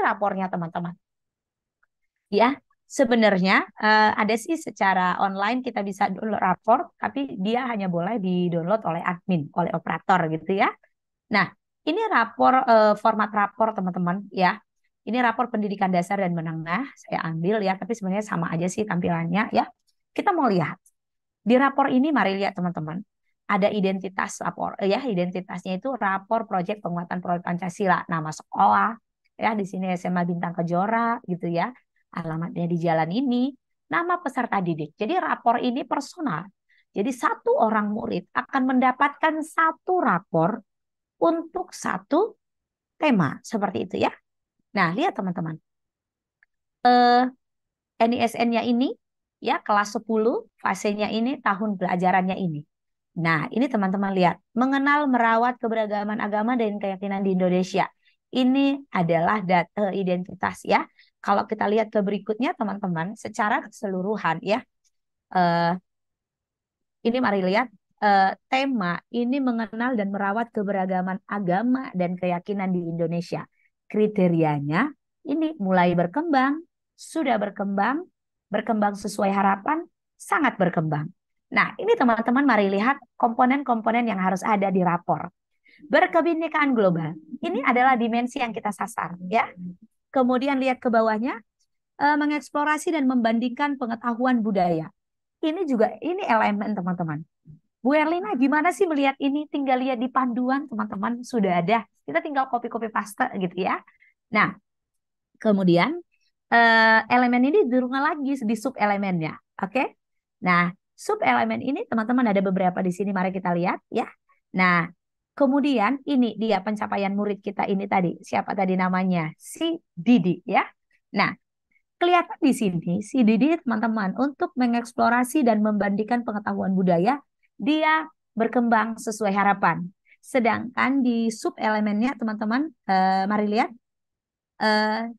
rapornya teman-teman. Ya, sebenarnya ada sih secara online kita bisa download rapor, tapi dia hanya boleh di-download oleh admin, oleh operator gitu ya. Nah, ini rapor format rapor teman-teman ya. Ini rapor pendidikan dasar dan menengah saya ambil ya, tapi sebenarnya sama aja sih tampilannya ya. Kita mau lihat di rapor ini, mari lihat teman-teman. Ada identitas rapor ya, identitasnya itu rapor proyek penguatan proyek Pancasila, nama sekolah ya, di sini SMA Bintang Kejora gitu ya. Alamatnya di jalan ini, nama peserta didik. Jadi rapor ini personal. Jadi satu orang murid akan mendapatkan satu rapor untuk satu tema seperti itu ya. Nah, lihat teman-teman. NISN-nya ini ya kelas 10, fasenya ini, tahun pelajarannya ini. Nah, ini teman-teman lihat, mengenal merawat keberagaman agama dan keyakinan di Indonesia. Ini adalah data identitas ya. Kalau kita lihat ke berikutnya teman-teman, secara keseluruhan ya. eh, ini mari lihat tema ini mengenal dan merawat keberagaman agama dan keyakinan di Indonesia. Kriterianya ini mulai berkembang, sudah berkembang, berkembang sesuai harapan, sangat berkembang. Nah, ini teman-teman mari lihat komponen-komponen yang harus ada di rapor. Berkebinekaan global. Ini adalah dimensi yang kita sasar, ya. Kemudian lihat ke bawahnya, mengeksplorasi dan membandingkan pengetahuan budaya. Ini juga ini elemen teman-teman. Bu Erlina, gimana sih melihat ini? Tinggal lihat di panduan, teman-teman, sudah ada. Kita tinggal copy-copy paste gitu ya. Nah, kemudian elemen ini dirunga lagi di sub elemennya. Oke? Nah, sub elemen ini teman-teman ada beberapa di sini. Mari kita lihat ya. Nah, kemudian ini dia pencapaian murid kita ini tadi. Siapa tadi namanya? Si Didi ya. Nah, kelihatan di sini si Didi teman-teman untuk mengeksplorasi dan membandingkan pengetahuan budaya, dia berkembang sesuai harapan. Sedangkan di sub elemennya teman-teman, mari lihat, eh,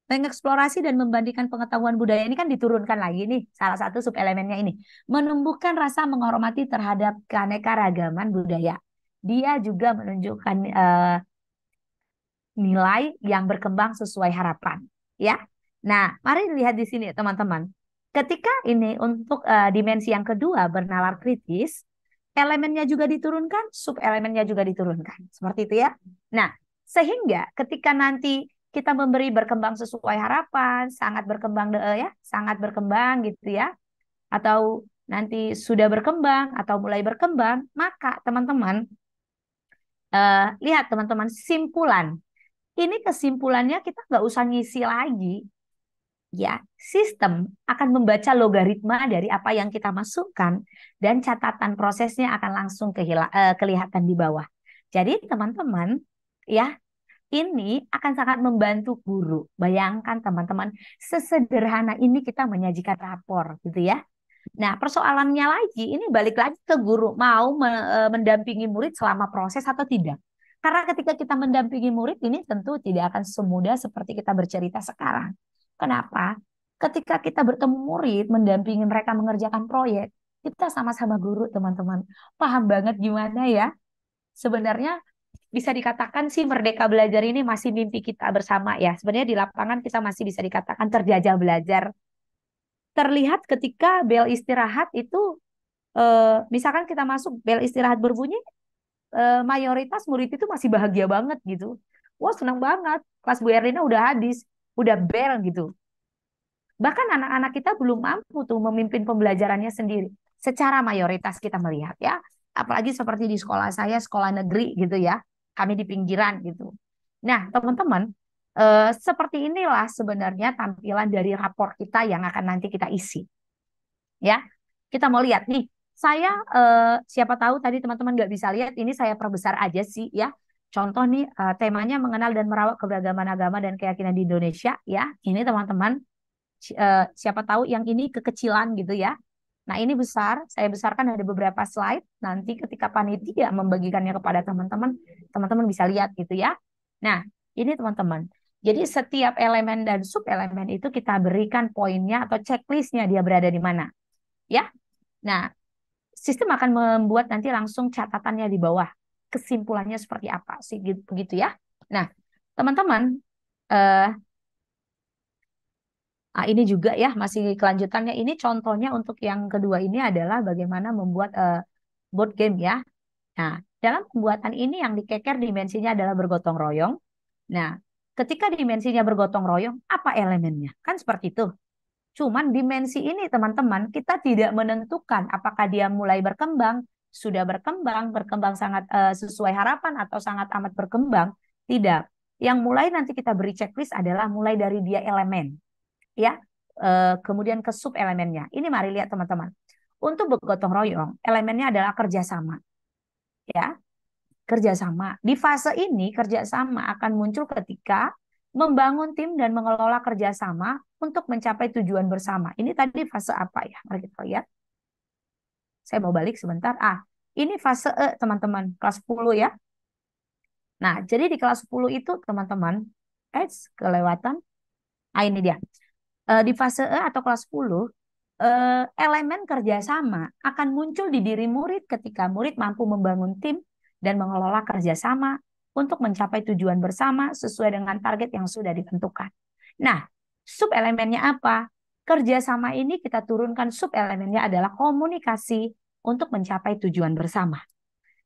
mengeksplorasi dan membandingkan pengetahuan budaya ini kan diturunkan lagi nih, salah satu sub elemennya ini. Menumbuhkan rasa menghormati terhadap keanekaragaman budaya. Dia juga menunjukkan nilai yang berkembang sesuai harapan. Ya, nah mari lihat di sini teman-teman. Ketika ini untuk dimensi yang kedua bernalar kritis, elemennya juga diturunkan, sub elemennya juga diturunkan. Seperti itu ya. Nah, sehingga ketika nanti kita memberi berkembang sesuai harapan, sangat berkembang ya, sangat berkembang gitu ya, atau nanti sudah berkembang atau mulai berkembang, maka teman-teman lihat teman-teman simpulan. Ini kesimpulannya kita nggak usah ngisi lagi, ya. Sistem akan membaca logaritma dari apa yang kita masukkan dan catatan prosesnya akan langsung kelihatan di bawah. Jadi teman-teman, ya, ini akan sangat membantu guru. Bayangkan teman-teman, sesederhana ini kita menyajikan rapor, gitu ya. Nah, persoalannya lagi, ini balik lagi ke guru, mau mendampingi murid selama proses atau tidak. Karena ketika kita mendampingi murid, ini tentu tidak akan semudah seperti kita bercerita sekarang. Kenapa? Ketika kita bertemu murid, mendampingi mereka mengerjakan proyek, kita sama-sama guru, teman-teman. Paham banget gimana ya? Sebenarnya bisa dikatakan sih Merdeka Belajar ini masih mimpi kita bersama ya. Sebenarnya di lapangan kita masih bisa dikatakan terjajah belajar. Terlihat ketika bel istirahat itu, misalkan kita masuk bel istirahat berbunyi, mayoritas murid itu masih bahagia banget gitu. Wah senang banget, kelas Bu Erlina udah habis, udah bel gitu. Bahkan anak-anak kita belum mampu tuh memimpin pembelajarannya sendiri. Secara mayoritas kita melihat ya. Apalagi seperti di sekolah saya, sekolah negeri gitu ya. Kami di pinggiran gitu. Nah, teman-teman, seperti inilah sebenarnya tampilan dari rapor kita yang akan nanti kita isi. Ya, kita mau lihat nih. Saya siapa tahu tadi teman-teman nggak bisa lihat, ini saya perbesar aja sih ya. Contoh nih temanya mengenal dan merawat keberagaman agama dan keyakinan di Indonesia ya. Ini teman-teman siapa tahu yang ini kekecilan gitu ya. Nah, ini besar, saya besarkan ada beberapa slide. Nanti ketika panitia membagikannya kepada teman-teman, teman-teman bisa lihat gitu ya. Nah, ini teman-teman. Jadi setiap elemen dan sub elemen itu kita berikan poinnya atau checklistnya dia berada di mana. Ya. Nah, sistem akan membuat nanti langsung catatannya di bawah. Kesimpulannya seperti apa sih gitu, begitu ya. Nah, teman-teman, Eh, ini juga ya masih kelanjutannya. Ini contohnya untuk yang kedua ini adalah bagaimana membuat board game ya. Nah, dalam pembuatan ini yang dikeker dimensinya adalah bergotong royong. Nah, ketika dimensinya bergotong royong, apa elemennya? Kan seperti itu. Cuman dimensi ini teman-teman, kita tidak menentukan apakah dia mulai berkembang, sudah berkembang, berkembang sangat sesuai harapan atau sangat amat berkembang. Tidak. Yang mulai nanti kita beri checklist adalah mulai dari dia elemen, ya. Kemudian ke sub elemennya. Ini mari lihat teman-teman. Untuk bergotong royong, elemennya adalah kerjasama, ya. Kerjasama. Di fase ini, kerjasama akan muncul ketika membangun tim dan mengelola kerjasama untuk mencapai tujuan bersama. Ini tadi fase apa ya? Mari kita lihat. Saya mau balik sebentar. Ini fase E, teman-teman. Kelas 10 ya. Nah, jadi di kelas 10 itu, teman-teman, kelewatan. Ini dia. Di fase E atau kelas 10, elemen kerjasama akan muncul di diri murid ketika murid mampu membangun tim dan mengelola kerjasama untuk mencapai tujuan bersama sesuai dengan target yang sudah ditentukan. Nah, sub elemennya apa? Kerjasama ini kita turunkan sub elemennya adalah komunikasi untuk mencapai tujuan bersama.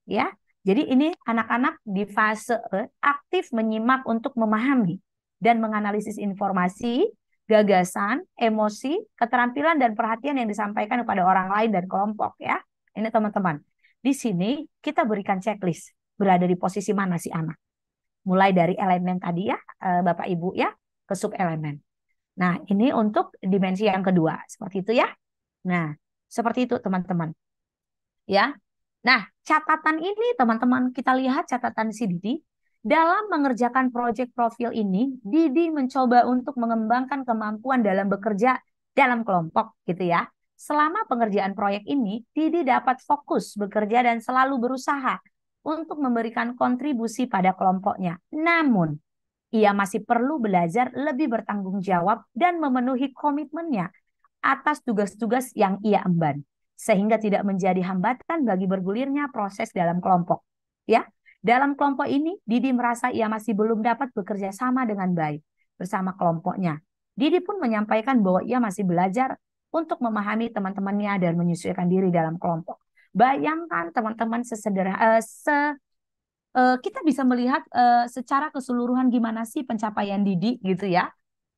Ya, jadi ini anak-anak di fase E aktif menyimak untuk memahami dan menganalisis informasi, gagasan, emosi, keterampilan dan perhatian yang disampaikan kepada orang lain dan kelompok ya. Ini teman-teman. Di sini kita berikan checklist berada di posisi mana si anak. Mulai dari elemen tadi ya, Bapak Ibu ya, ke sub elemen. Nah, ini untuk dimensi yang kedua. Seperti itu ya. Nah, seperti itu teman-teman. Ya. Nah, catatan ini teman-teman kita lihat catatan si Didi. Dalam mengerjakan proyek profil ini, Didi mencoba untuk mengembangkan kemampuan dalam bekerja dalam kelompok gitu ya. Selama pengerjaan proyek ini, Didi dapat fokus bekerja dan selalu berusaha untuk memberikan kontribusi pada kelompoknya. Namun, ia masih perlu belajar lebih bertanggung jawab dan memenuhi komitmennya atas tugas-tugas yang ia emban, sehingga tidak menjadi hambatan bagi bergulirnya proses dalam kelompok. Ya, dalam kelompok ini, Didi merasa ia masih belum dapat bekerja sama dengan baik bersama kelompoknya. Didi pun menyampaikan bahwa ia masih belajar untuk memahami teman-temannya dan menyesuaikan diri dalam kelompok. Bayangkan teman-teman kita bisa melihat secara keseluruhan gimana sih pencapaian Didi gitu ya.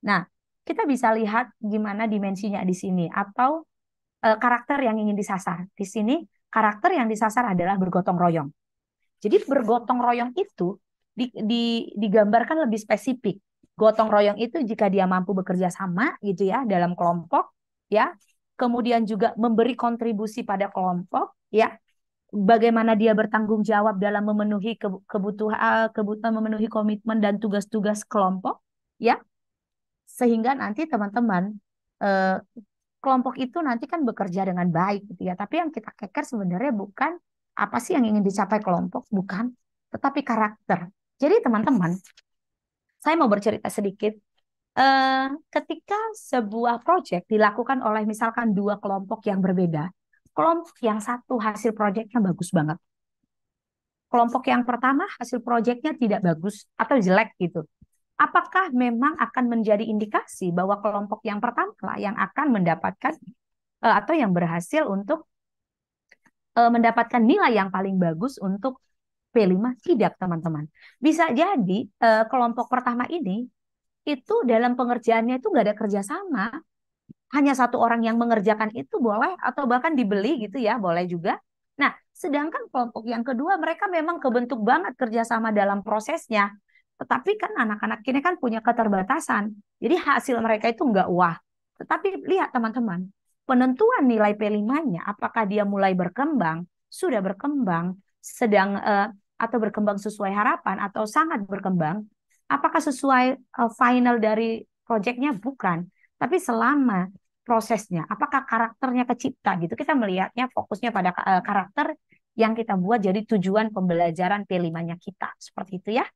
Nah, kita bisa lihat gimana dimensinya di sini atau karakter yang ingin disasar. Di sini karakter yang disasar adalah bergotong royong. Jadi bergotong royong itu digambarkan lebih spesifik. Gotong royong itu jika dia mampu bekerja sama gitu ya dalam kelompok ya. Kemudian juga memberi kontribusi pada kelompok ya. Bagaimana dia bertanggung jawab dalam memenuhi kebutuhan memenuhi komitmen dan tugas-tugas kelompok ya, sehingga nanti teman-teman eh, kelompok itu nanti kan bekerja dengan baik gitu ya. Tapi yang kita keker sebenarnya bukan apa sih yang ingin dicapai kelompok, bukan, tetapi karakter. Jadi teman-teman, saya mau bercerita sedikit. Ketika sebuah proyek dilakukan oleh misalkan dua kelompok yang berbeda, kelompok yang satu hasil proyeknya bagus banget. Kelompok yang pertama hasil proyeknya tidak bagus atau jelek gitu. Apakah memang akan menjadi indikasi bahwa kelompok yang pertama lah yang akan mendapatkan atau yang berhasil untuk mendapatkan nilai yang paling bagus untuk P5? Tidak, teman-teman. Bisa jadi kelompok pertama ini itu dalam pengerjaannya itu nggak ada kerjasama. Hanya satu orang yang mengerjakan itu boleh atau bahkan dibeli gitu ya, boleh juga. Nah, sedangkan kelompok yang kedua mereka memang kebentuk banget kerjasama dalam prosesnya. Tetapi kan anak-anak ini kan punya keterbatasan. Jadi hasil mereka itu nggak wah. Tetapi lihat teman-teman, penentuan nilai P5-nya, apakah dia mulai berkembang, sudah berkembang, sedang atau berkembang sesuai harapan atau sangat berkembang, apakah sesuai final dari proyeknya? Bukan. Tapi selama prosesnya, apakah karakternya kecipta gitu. Kita melihatnya fokusnya pada karakter yang kita buat jadi tujuan pembelajaran P5-nya kita. Seperti itu ya.